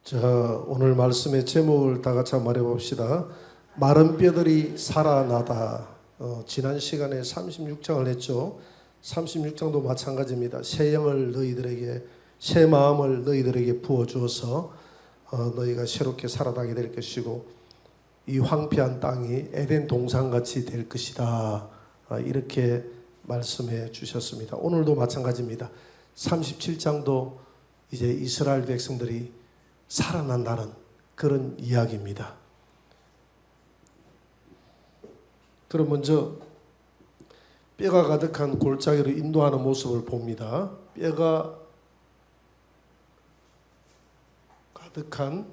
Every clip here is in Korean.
자, 오늘 말씀의 제목을 다 같이 한번 말해봅시다. 마른 뼈들이 살아나다. 지난 시간에 36장을 했죠. 36장도 마찬가지입니다. 새 영을 너희들에게, 새 마음을 너희들에게 부어주어서 너희가 새롭게 살아나게 될 것이고 이 황폐한 땅이 에덴 동산같이 될 것이다. 이렇게 말씀해 주셨습니다. 오늘도 마찬가지입니다. 37장도 이제 이스라엘 백성들이 살아난다는 그런 이야기입니다. 그럼 먼저 뼈가 가득한 골짜기로 인도하는 모습을 봅니다. 뼈가 가득한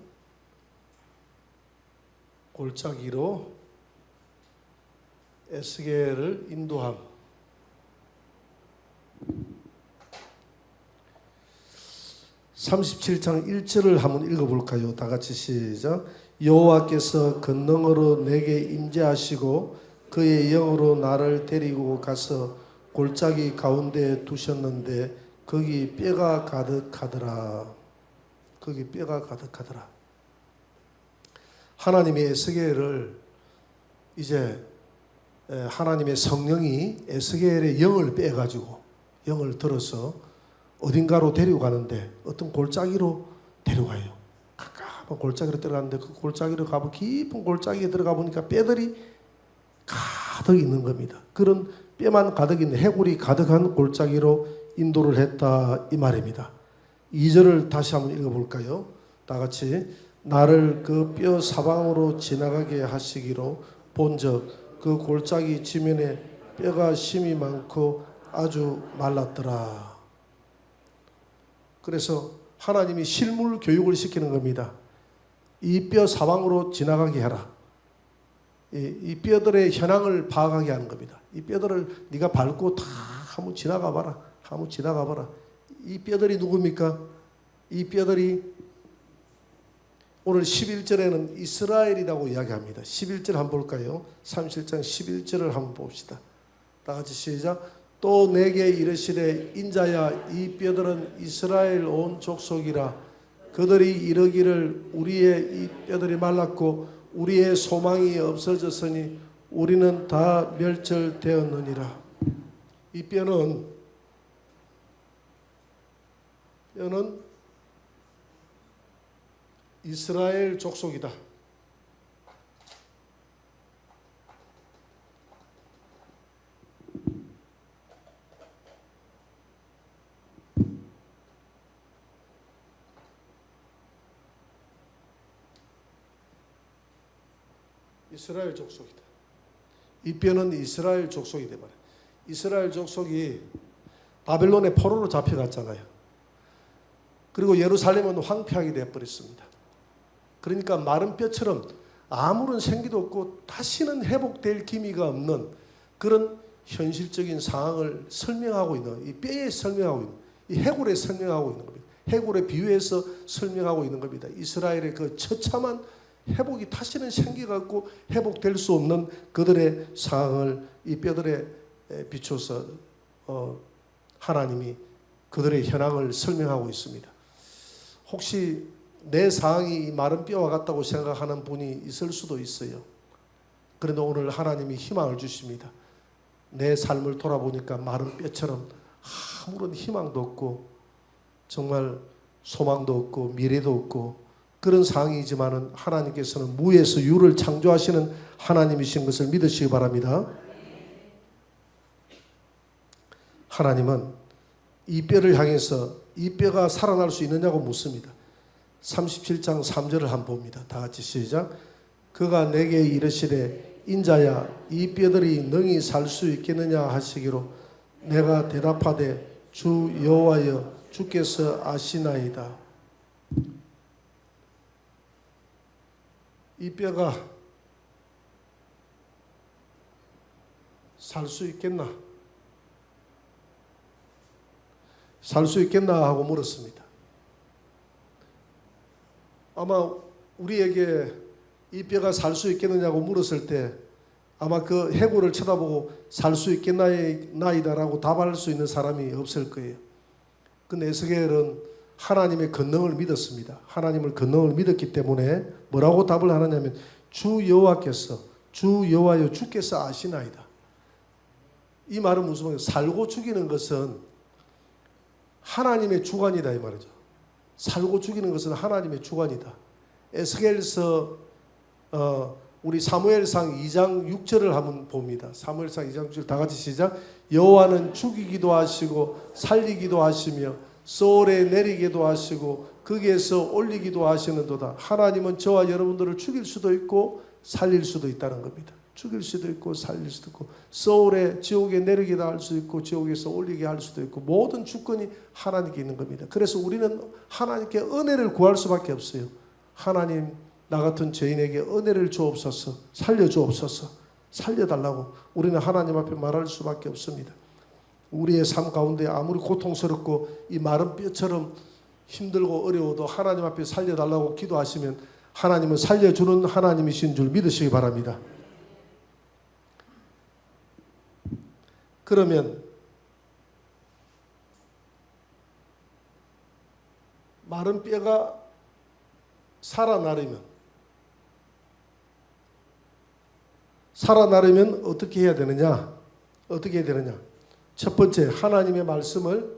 골짜기로 에스겔을 인도함. 37장 1절을 한번 읽어볼까요? 다 같이 시작. 여호와께서 권능으로 내게 임재하시고 그의 영으로 나를 데리고 가서 골짜기 가운데 두셨는데 거기 뼈가 가득하더라. 거기 뼈가 가득하더라. 하나님이 에스겔을 이제 하나님의 성령이 에스겔의 영을 빼가지고 영을 들어서 어딘가로 데리고 가는데 어떤 골짜기로 데려가요. 가까운 골짜기로 들어가는데 그 골짜기로 가보 깊은 골짜기에 들어가 보니까 뼈들이 가득 있는 겁니다. 그런 뼈만 가득 있는 해골이 가득한 골짜기로 인도를 했다 이 말입니다. 2절을 다시 한번 읽어볼까요? 다 같이. 나를 그 뼈 사방으로 지나가게 하시기로 본즉 그 골짜기 지면에 뼈가 심이 많고 아주 말랐더라. 그래서 하나님이 실물 교육을 시키는 겁니다. 이 뼈 사방으로 지나가게 해라. 이 뼈들의 현황을 파악하게 하는 겁니다. 이 뼈들을 네가 밟고 다 한번 지나가 봐라. 한번 지나가 봐라. 이 뼈들이 누굽니까? 이 뼈들이 오늘 11절에는 이스라엘이라고 이야기합니다. 11절 한번 볼까요? 37장 11절을 한번 봅시다. 다 같이 시작. 또 내게 이르시되 인자야 이 뼈들은 이스라엘 온 족속이라. 그들이 이르기를 우리의 이 뼈들이 말랐고 우리의 소망이 없어졌으니 우리는 다 멸절되었느니라. 이 뼈는 이스라엘 족속이다. 이스라엘 족속이다. 이 뼈는 이스라엘 족속이 되버려. 이스라엘 족속이 바벨론의 포로로 잡혀갔잖아요. 그리고 예루살렘은 황폐하게 되어버렸습니다. 그러니까 마른 뼈처럼 아무런 생기도 없고 다시는 회복될 기미가 없는 그런 현실적인 상황을 설명하고 있는, 이 뼈에 설명하고 있는, 이 해골에 설명하고 있는 겁니다. 해골에 비유해서 설명하고 있는 겁니다. 이스라엘의 그 처참한 회복이 다시는 생기가 없고 회복될 수 없는 그들의 상황을 이 뼈들에 비춰서 하나님이 그들의 현황을 설명하고 있습니다. 혹시 내 상황이 마른 뼈와 같다고 생각하는 분이 있을 수도 있어요. 그런데 오늘 하나님이 희망을 주십니다. 내 삶을 돌아보니까 마른 뼈처럼 아무런 희망도 없고 정말 소망도 없고 미래도 없고 그런 상황이지만은 하나님께서는 무에서 유를 창조하시는 하나님이신 것을 믿으시기 바랍니다. 하나님은 이 뼈를 향해서 이 뼈가 살아날 수 있느냐고 묻습니다. 37장 3절을 한번 봅니다. 다 같이 시작. 그가 내게 이르시되 인자야 이 뼈들이 능히 살 수 있겠느냐 하시기로 내가 대답하되 주 여호와여 주께서 아시나이다. 이 뼈가 살 수 있겠나? 살 수 있겠나 하고 물었습니다. 아마 우리에게 이 뼈가 살 수 있겠느냐고 물었을 때 아마 그 해골을 쳐다보고 살 수 있겠나이다라고 답할 수 있는 사람이 없을 거예요. 근데 에스겔은 하나님의 권능을 믿었습니다. 하나님을 권능을 믿었기 때문에 뭐라고 답을 하느냐면 주 여호와께서 주 여호와여 주께서 아시나이다. 이 말은 무슨 말이에요? 살고 죽이는 것은 하나님의 주관이다 이 말이죠. 살고 죽이는 것은 하나님의 주관이다. 에스겔서 우리 사무엘상 2장 6절을 한번 봅니다. 사무엘상 2장 6절 다 같이 시작. 여호와는 죽이기도 하시고 살리기도 하시며 소울에 내리기도 하시고 거기에서 올리기도 하시는도다. 하나님은 저와 여러분들을 죽일 수도 있고 살릴 수도 있다는 겁니다. 죽일 수도 있고 살릴 수도 있고 소울에 지옥에 내리기도 할 수 있고 지옥에서 올리게 할 수도 있고 모든 주권이 하나님께 있는 겁니다. 그래서 우리는 하나님께 은혜를 구할 수밖에 없어요. 하나님 나 같은 죄인에게 은혜를 주옵소서, 살려주옵소서, 살려달라고 우리는 하나님 앞에 말할 수밖에 없습니다. 우리의 삶 가운데 아무리 고통스럽고 이 마른 뼈처럼 힘들고 어려워도 하나님 앞에 살려달라고 기도하시면 하나님은 살려주는 하나님이신 줄 믿으시기 바랍니다. 그러면 마른 뼈가 살아나려면 어떻게 해야 되느냐? 어떻게 해야 되느냐? 첫 번째, 하나님의 말씀을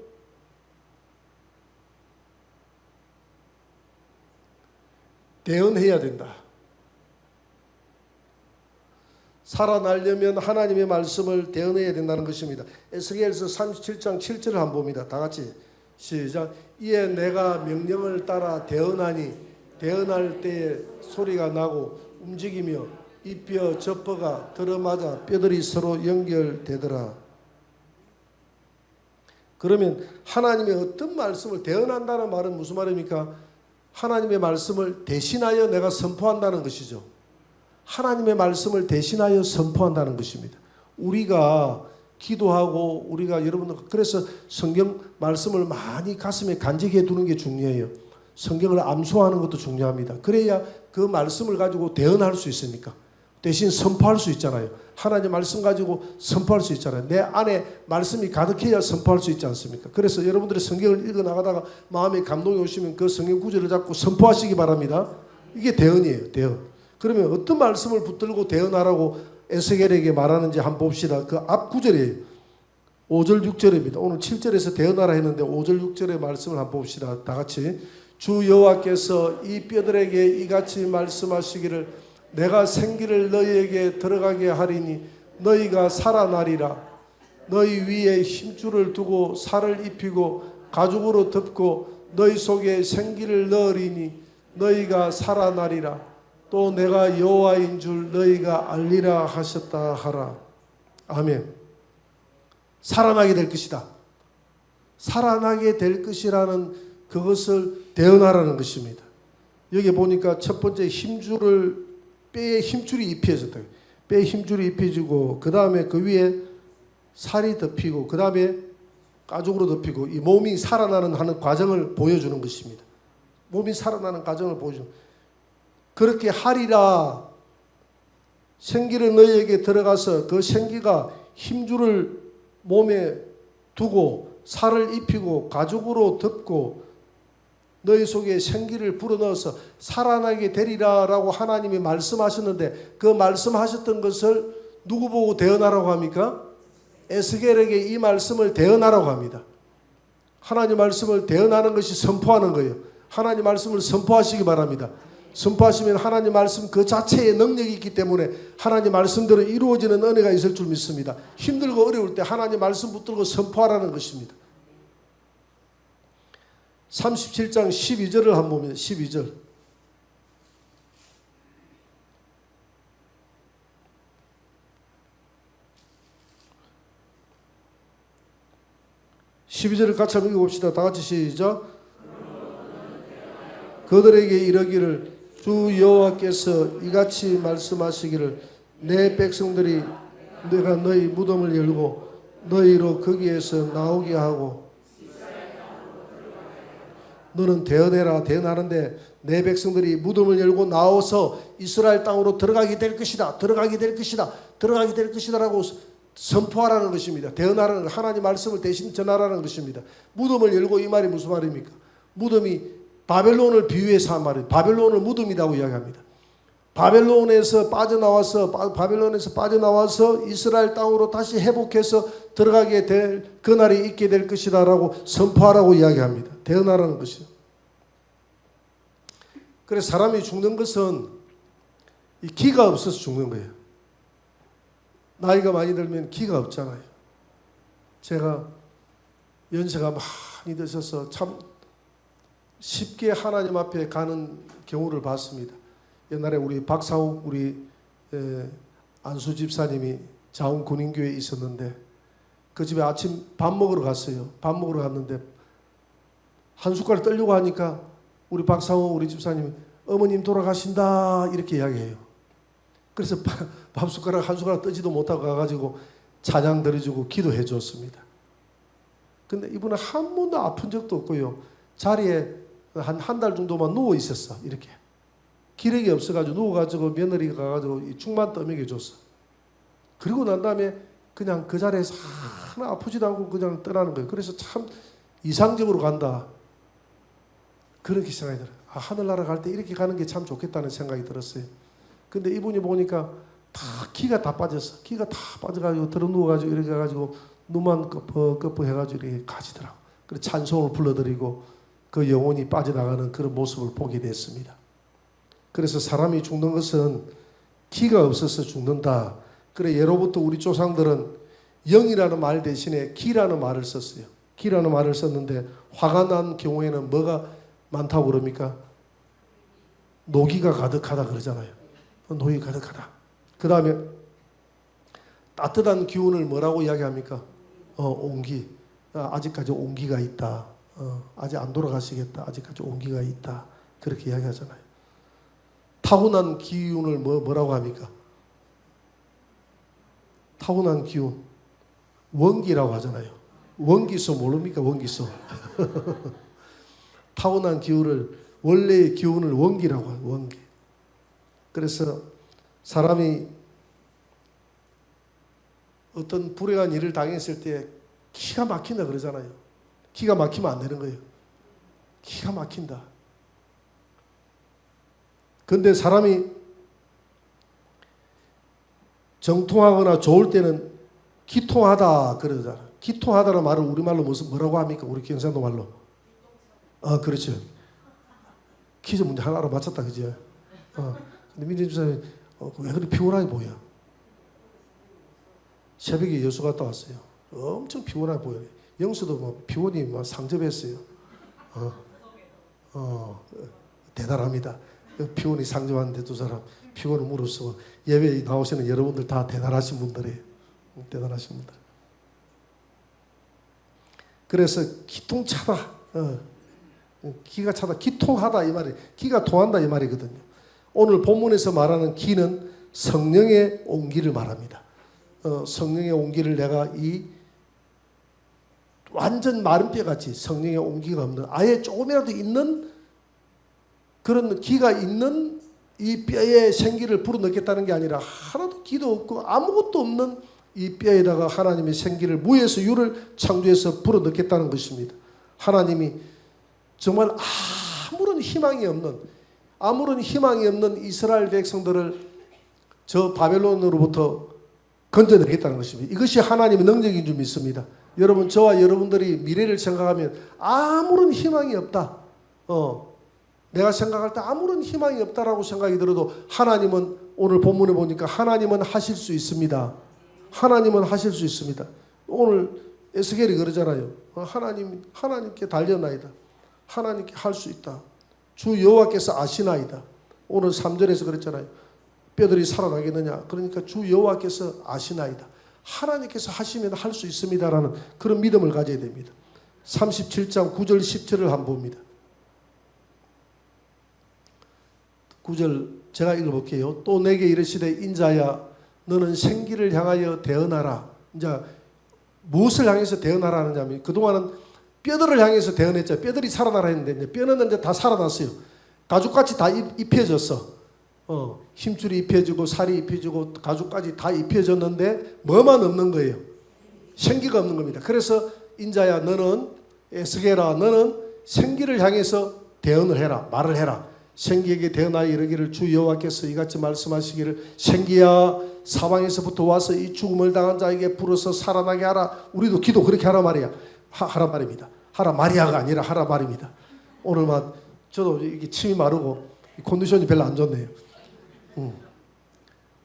대언해야 된다. 살아나려면 하나님의 말씀을 대언해야 된다는 것입니다. 에스겔서 37장 7절을 한번 봅니다. 다 같이 시작. 이에 내가 명령을 따라 대언하니 대언할 때에 소리가 나고 움직이며 이 뼈 저 뼈가 들어맞아 뼈들이 서로 연결되더라. 그러면 하나님의 어떤 말씀을 대언한다는 말은 무슨 말입니까? 하나님의 말씀을 대신하여 내가 선포한다는 것이죠. 하나님의 말씀을 대신하여 선포한다는 것입니다. 우리가 기도하고 우리가 여러분들 그래서 성경 말씀을 많이 가슴에 간직해 두는 게 중요해요. 성경을 암송하는 것도 중요합니다. 그래야 그 말씀을 가지고 대언할 수 있으니까 대신 선포할 수 있잖아요. 하나님 말씀 가지고 선포할 수 있잖아요. 내 안에 말씀이 가득해야 선포할 수 있지 않습니까? 그래서 여러분들이 성경을 읽어 나가다가 마음에 감동이 오시면 그 성경 구절을 잡고 선포하시기 바랍니다. 이게 대언이에요. 대언. 그러면 어떤 말씀을 붙들고 대언하라고 에스겔에게 말하는지 한번 봅시다. 그 앞 구절이에요. 5절 6절입니다. 오늘 7절에서 대언하라 했는데 5절 6절의 말씀을 한번 봅시다. 다 같이. 주 여호와께서 이 뼈들에게 이같이 말씀하시기를 내가 생기를 너희에게 들어가게 하리니 너희가 살아나리라. 너희 위에 힘줄을 두고 살을 입히고 가죽으로 덮고 너희 속에 생기를 넣으리니 너희가 살아나리라. 또 내가 여호와인 줄 너희가 알리라 하셨다 하라. 아멘. 살아나게 될 것이다. 살아나게 될 것이라는 그것을 대언하라는 것입니다. 여기 보니까 첫 번째 힘줄을 뼈에 힘줄이 입혀졌다. 뼈에 힘줄이 입혀지고 그 다음에 그 위에 살이 덮이고 그 다음에 가죽으로 덮이고 이 몸이 살아나는 하는 과정을 보여주는 것입니다. 몸이 살아나는 과정을 보여주는. 그렇게 하리라. 생기를 너희에게 들어가서 그 생기가 힘줄을 몸에 두고 살을 입히고 가죽으로 덮고 너희 속에 생기를 불어넣어서 살아나게 되리라라고 하나님이 말씀하셨는데 그 말씀하셨던 것을 누구 보고 대언하라고 합니까? 에스겔에게 이 말씀을 대언하라고 합니다. 하나님 말씀을 대언하는 것이 선포하는 거예요. 하나님 말씀을 선포하시기 바랍니다. 선포하시면 하나님 말씀 그 자체의 능력이 있기 때문에 하나님 말씀대로 이루어지는 은혜가 있을 줄 믿습니다. 힘들고 어려울 때 하나님 말씀 붙들고 선포하라는 것입니다. 37장 12절을 한번 보면 12절. (12절을) 같이 한번 읽어봅시다. 다 같이 시작. 그들에게 이르기를 주 여호와께서 이같이 말씀하시기를 내 백성들이 내가 너희 무덤을 열고 너희로 거기에서 나오게 하고 너는 대언해라. 대언하는데 내 백성들이 무덤을 열고 나와서 이스라엘 땅으로 들어가게 될 것이다. 들어가게 될 것이다. 들어가게 될 것이다 라고 선포하라는 것입니다. 대언하라는 것. 하나님 말씀을 대신 전하라는 것입니다. 무덤을 열고 이 말이 무슨 말입니까? 무덤이 바벨론을 비유해서 한 말이에요. 바벨론을 무덤이라고 이야기합니다. 바벨론에서 빠져나와서 이스라엘 땅으로 다시 회복해서 들어가게 될 그날이 있게 될 것이다라고 선포하라고 이야기합니다. 대언하라는 것이요. 그래서 사람이 죽는 것은 이 기가 없어서 죽는 거예요. 나이가 많이 들면 기가 없잖아요. 제가 연세가 많이 드셔서 참 쉽게 하나님 앞에 가는 경우를 봤습니다. 옛날에 우리 박사욱 우리 안수 집사님이 자운 군인교회에 있었는데 그 집에 아침 밥 먹으러 갔어요. 밥 먹으러 갔는데 한 숟갈 떨려고 하니까 우리 박사욱 우리 집사님이 어머님 돌아가신다 이렇게 이야기해요. 그래서 밥 숟가락 한 숟가락 뜨지도 못하고 가가지고 찬양 드려주고 기도해 줬습니다. 근데 이분은 한 번도 아픈 적도 없고요. 자리에 한 달 정도만 누워 있었어. 이렇게 기력이 없어가지고 누워가지고 며느리가 가가지고 죽만 떠먹여 줬어. 그리고 난 다음에 그냥 그 자리에서 하나 아프지도 않고 그냥 떠나는 거예요. 그래서 참 이상적으로 간다. 그렇게 생각이 들어요. 하늘나라 갈 때 이렇게 가는 게 참 좋겠다는 생각이 들었어요. 근데 이분이 보니까 다 기가 다 빠졌어. 기가 다 빠져가지고 들어 누워가지고 이렇게 해가지고 눈만 끄퍼 해가지고 이렇게 가지더라고. 그래서 찬송을 불러드리고 그 영혼이 빠져나가는 그런 모습을 보게 됐습니다. 그래서 사람이 죽는 것은 기가 없어서 죽는다. 그래 예로부터 우리 조상들은 영이라는 말 대신에 기라는 말을 썼어요. 기라는 말을 썼는데 화가 난 경우에는 뭐가 많다고 그럽니까? 노기가 가득하다 그러잖아요. 노기 가득하다. 그 다음에 따뜻한 기운을 뭐라고 이야기합니까? 온기. 아직까지 온기가 있다. 아직 안 돌아가시겠다. 아직까지 온기가 있다. 그렇게 이야기하잖아요. 타고난 기운을 뭐라고 합니까? 타고난 기운. 원기라고 하잖아요. 원기수 모릅니까? 원기수. 타고난 기운을 원래의 기운을 원기라고 해요. 원기. 그래서 사람이 어떤 불행한 일을 당했을 때 기가 막힌다 그러잖아요. 기가 막히면 안 되는 거예요. 기가 막힌다. 근데 사람이 정통하거나 좋을 때는 기통하다 그러잖아요. 기통하다는 말을 우리말로 뭐라고 합니까? 우리 경상도 말로. 그렇죠. 퀴즈 문제 하나 알아맞혔다, 그죠? 근데 민재 주사님, 왜 그렇게 피곤하게 보여? 새벽에 여수 갔다 왔어요. 엄청 피곤하게 보여요. 영수도 뭐 피곤이 막 상접했어요. 대단합니다. 피곤이 상접하는데 두 사람 피곤을 무릅쓰고 예배에 나오시는 여러분들 다 대단하신 분들이에요. 대단하신 분들. 그래서 기통차다. 기가 차다. 기통하다 이 말이 기가 통한다 이 말이거든요. 오늘 본문에서 말하는 기는 성령의 온기를 말합니다. 성령의 온기를 내가 이 완전 마른 뼈같이 성령의 온기가 없는 아예 조금이라도 있는 그런 기가 있는 이 뼈에 생기를 불어넣겠다는 게 아니라 하나도 기도 없고 아무것도 없는 이 뼈에다가 하나님의 생기를 무에서 유를 창조해서 불어넣겠다는 것입니다. 하나님이 정말 아무런 희망이 없는 이스라엘 백성들을 저 바벨론으로부터 건져내겠다는 것입니다. 이것이 하나님의 능력인 줄 믿습니다. 여러분 저와 여러분들이 미래를 생각하면 아무런 희망이 없다. 내가 생각할 때 아무런 희망이 없다라고 생각이 들어도 하나님은 오늘 본문에 보니까 하나님은 하실 수 있습니다. 하나님은 하실 수 있습니다. 오늘 에스겔이 그러잖아요. 하나님께 달려나이다. 하나님께 할 수 있다. 주 여호와께서 아시나이다. 오늘 3절에서 그랬잖아요. 뼈들이 살아나겠느냐. 그러니까 주 여호와께서 아시나이다. 하나님께서 하시면 할 수 있습니다라는 그런 믿음을 가져야 됩니다. 37장 9절 10절을 한번 봅니다. 9절 제가 읽어볼게요. 또 내게 이르시되 인자야 너는 생기를 향하여 대언하라. 이제 무엇을 향해서 대언하라 하느냐면 그동안은 뼈들을 향해서 대언했죠. 뼈들이 살아나라 했는데 이제 뼈는 이제 다 살아났어요. 가죽같이 다 입혀졌어. 힘줄이 입혀지고 살이 입혀지고 가죽까지 다 입혀졌는데 뭐만 없는 거예요. 생기가 없는 겁니다. 그래서 인자야 너는 에스겔아 너는 생기를 향해서 대언을 해라. 말을 해라. 생기에게 대언하여 이르기를 주 여호와께서 이같이 말씀하시기를 생기야 사방에서부터 와서 이 죽음을 당한 자에게 불어서 살아나게 하라. 우리도 기도 그렇게 하라 말이야. 하라 말입니다. 하라 말이야가 아니라 하라 말입니다. 오늘 막 저도 이게 침이 마르고 컨디션이 별로 안 좋네요.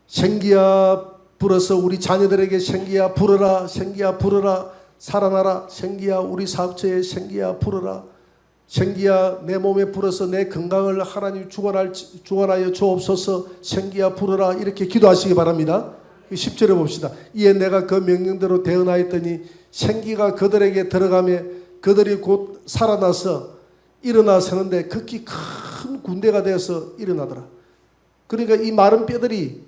생기야 불어서 우리 자녀들에게 생기야 불어라. 생기야 불어라. 살아나라. 생기야 우리 사업체에 생기야 불어라. 생기야 내 몸에 불어서 내 건강을 하나님 주관하여 주옵소서. 생기야 불어라. 이렇게 기도하시기 바랍니다. 10절에 봅시다. 이에 내가 그 명령대로 대언하였더니 생기가 그들에게 들어가며 그들이 곧 살아나서 일어나 서는데 극히 큰 군대가 되어서 일어나더라. 그러니까 이 마른 뼈들이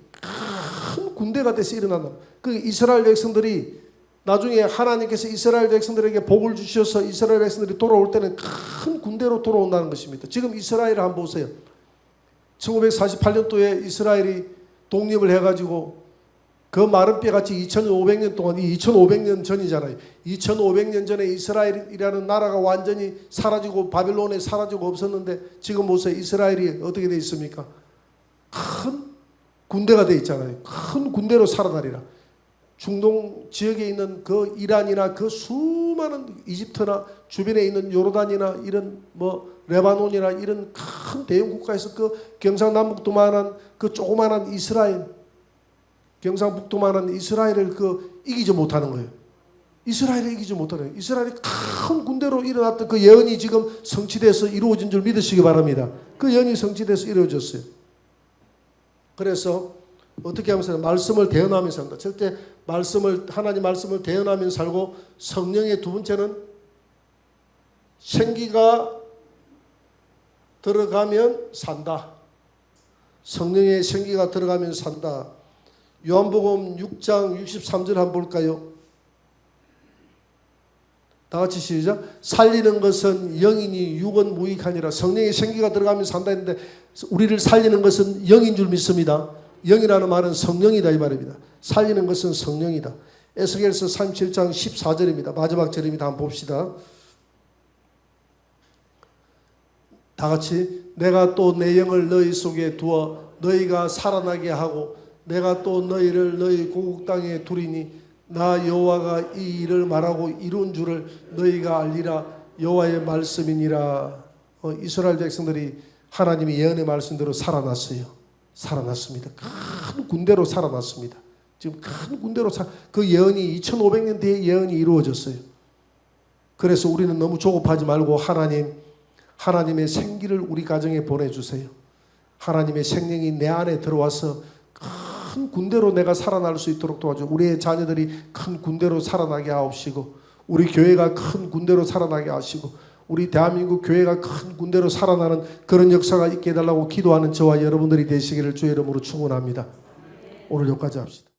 큰 군대가 돼서 일어난다. 그 이스라엘 백성들이 나중에 하나님께서 이스라엘 백성들에게 복을 주셔서 이스라엘 백성들이 돌아올 때는 큰 군대로 돌아온다는 것입니다. 지금 이스라엘을 한번 보세요. 1948년도에 이스라엘이 독립을 해가지고 그 마른 뼈같이 2500년 동안, 이 2500년 전이잖아요. 2500년 전에 이스라엘이라는 나라가 완전히 사라지고 바빌론에 사라지고 없었는데 지금 보세요. 이스라엘이 어떻게 되어 있습니까? 큰 군대가 되어 있잖아요. 큰 군대로 살아나리라. 중동 지역에 있는 그 이란이나 그 수많은 이집트나 주변에 있는 요르단이나 이런 뭐 레바논이나 이런 큰 대형 국가에서 그 경상남북도만한 그 조그만한 이스라엘, 경상북도만한 이스라엘을 그 이기지 못하는 거예요. 이스라엘을 이기지 못하는 거예요. 이스라엘이 큰 군대로 일어났던 그 예언이 지금 성취돼서 이루어진 줄 믿으시기 바랍니다. 그 예언이 성취돼서 이루어졌어요. 그래서 어떻게 하면서 말씀을 대언하면서 산다. 절대 하나님 말씀을 대언하면서 살고, 성령의 두 번째는 생기가 들어가면 산다. 성령의 생기가 들어가면 산다. 요한복음 6장 63절 한번 볼까요? 다 같이 시작. 살리는 것은 영이니 육은 무익하니라. 성령의 생기가 들어가면 산다 했는데 우리를 살리는 것은 영인 줄 믿습니다. 영이라는 말은 성령이다 이 말입니다. 살리는 것은 성령이다. 에스겔서 37장 14절입니다. 마지막 절입니다. 한번 봅시다. 다 같이. 내가 또 내 영을 너희 속에 두어 너희가 살아나게 하고 내가 또 너희를 너희 고국 땅에 두리니 나 여호와가 이 일을 말하고 이룬 줄을 너희가 알리라. 여호와의 말씀이니라. 이스라엘 백성들이 하나님의 예언의 말씀대로 살아났어요. 살아났습니다. 큰 군대로 살아났습니다. 지금 큰 군대로 그 예언이 2500년 뒤에 예언이 이루어졌어요. 그래서 우리는 너무 조급하지 말고 하나님의 생기를 우리 가정에 보내주세요. 하나님의 생명이 내 안에 들어와서 큰 군대로 내가 살아날 수 있도록 도와줘. 우리의 자녀들이 큰 군대로 살아나게 하옵시고, 우리 교회가 큰 군대로 살아나게 하시고, 우리 대한민국 교회가 큰 군대로 살아나는 그런 역사가 있게 해달라고 기도하는 저와 여러분들이 되시기를 주의 이름으로 축원합니다. 오늘 여기까지 합시다.